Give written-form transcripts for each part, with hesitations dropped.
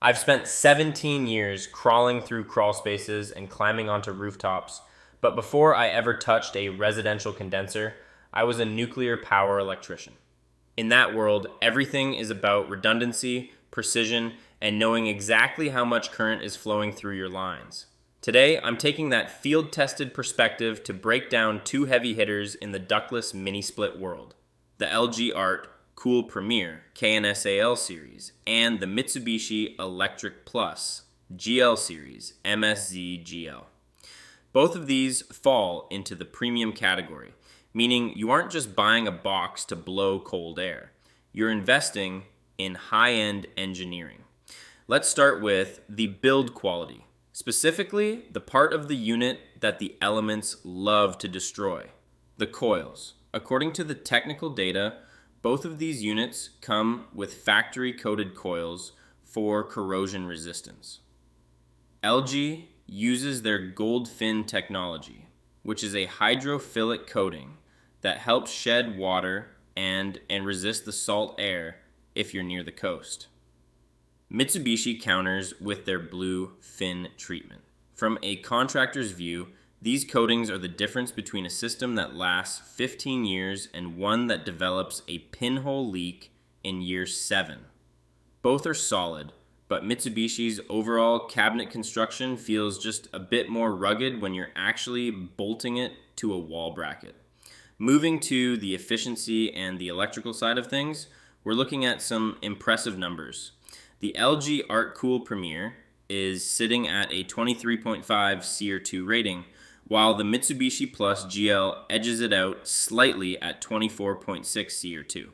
I've spent 17 years crawling through crawl spaces and climbing onto rooftops, but before I ever touched a residential condenser, I was a nuclear power electrician. In that world, everything is about redundancy, precision, and knowing exactly how much current is flowing through your lines. Today, I'm taking that field-tested perspective to break down two heavy hitters in the ductless mini-split world: the LG Art Cool Premier KNSAL series and the Mitsubishi Electric Plus GL series MSZ GL. Both of these fall into the premium category, meaning you aren't just buying a box to blow cold air. You're investing in high-end engineering. Let's start with the build quality, specifically the part of the unit that the elements love to destroy: the coils. According to the technical data, both of these units come with factory-coated coils for corrosion resistance. LG uses their gold fin technology, which is a hydrophilic coating that helps shed water and resist the salt air if you're near the coast. Mitsubishi counters with their blue fin treatment. From a contractor's view, these coatings are the difference between a system that lasts 15 years and one that develops a pinhole leak in year 7. Both are solid, but Mitsubishi's overall cabinet construction feels just a bit more rugged when you're actually bolting it to a wall bracket. Moving to the efficiency and the electrical side of things, we're looking at some impressive numbers. The LG Art Cool Premier is sitting at a 23.5 SEER2 rating, while the Mitsubishi Plus GL edges it out slightly at 24.6 SEER2.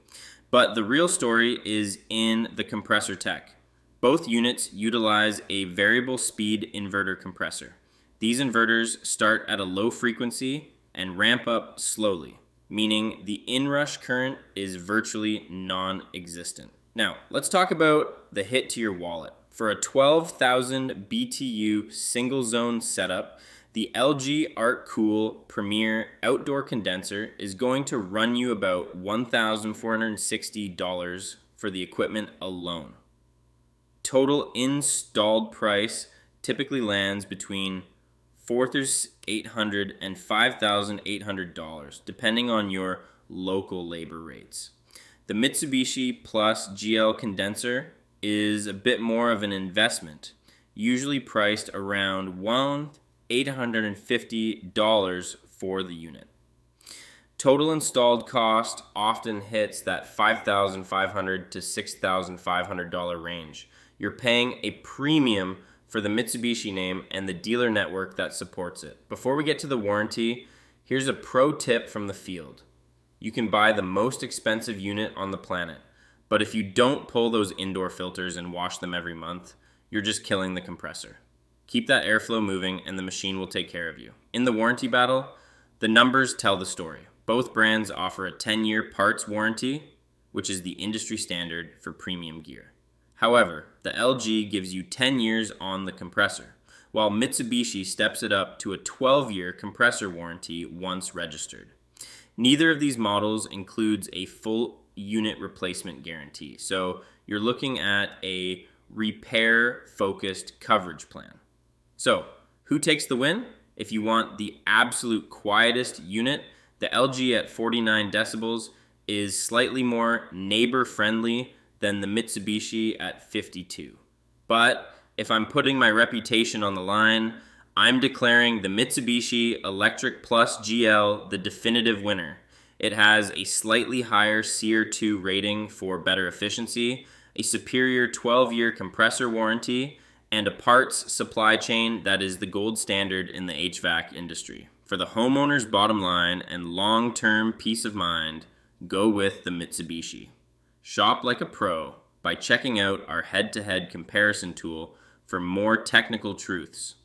But the real story is in the compressor tech. Both units utilize a variable speed inverter compressor. These inverters start at a low frequency and ramp up slowly, meaning the inrush current is virtually non-existent. Now, let's talk about the hit to your wallet. For a 12,000 BTU single zone setup, the LG Art Cool Premier outdoor condenser is going to run you about $1,460 for the equipment alone. Total installed price typically lands between $4,800 and $5,800, depending on your local labor rates. The Mitsubishi Plus GL condenser is a bit more of an investment, usually priced around $1,850 for the unit. Total installed cost often hits that $5,500 to $6,500 range. You're paying a premium for the Mitsubishi name and the dealer network that supports it. Before we get to the warranty, here's a pro tip from the field. You can buy the most expensive unit on the planet, but if you don't pull those indoor filters and wash them every month, you're just killing the compressor. Keep that airflow moving and the machine will take care of you. In the warranty battle, the numbers tell the story. Both brands offer a 10-year parts warranty, which is the industry standard for premium gear. However, the LG gives you 10 years on the compressor, while Mitsubishi steps it up to a 12-year compressor warranty once registered. Neither of these models includes a full unit replacement guarantee, so you're looking at a repair-focused coverage plan. So, who takes the win? If you want the absolute quietest unit, the LG at 49 decibels is slightly more neighbor-friendly than the Mitsubishi at 52. But if I'm putting my reputation on the line, I'm declaring the Mitsubishi Electric Plus GL the definitive winner. It has a slightly higher SEER2 rating for better efficiency, a superior 12-year compressor warranty, and a parts supply chain that is the gold standard in the HVAC industry. For the homeowner's bottom line and long-term peace of mind, go with the Mitsubishi. Shop like a pro by checking out our head-to-head comparison tool for more technical truths.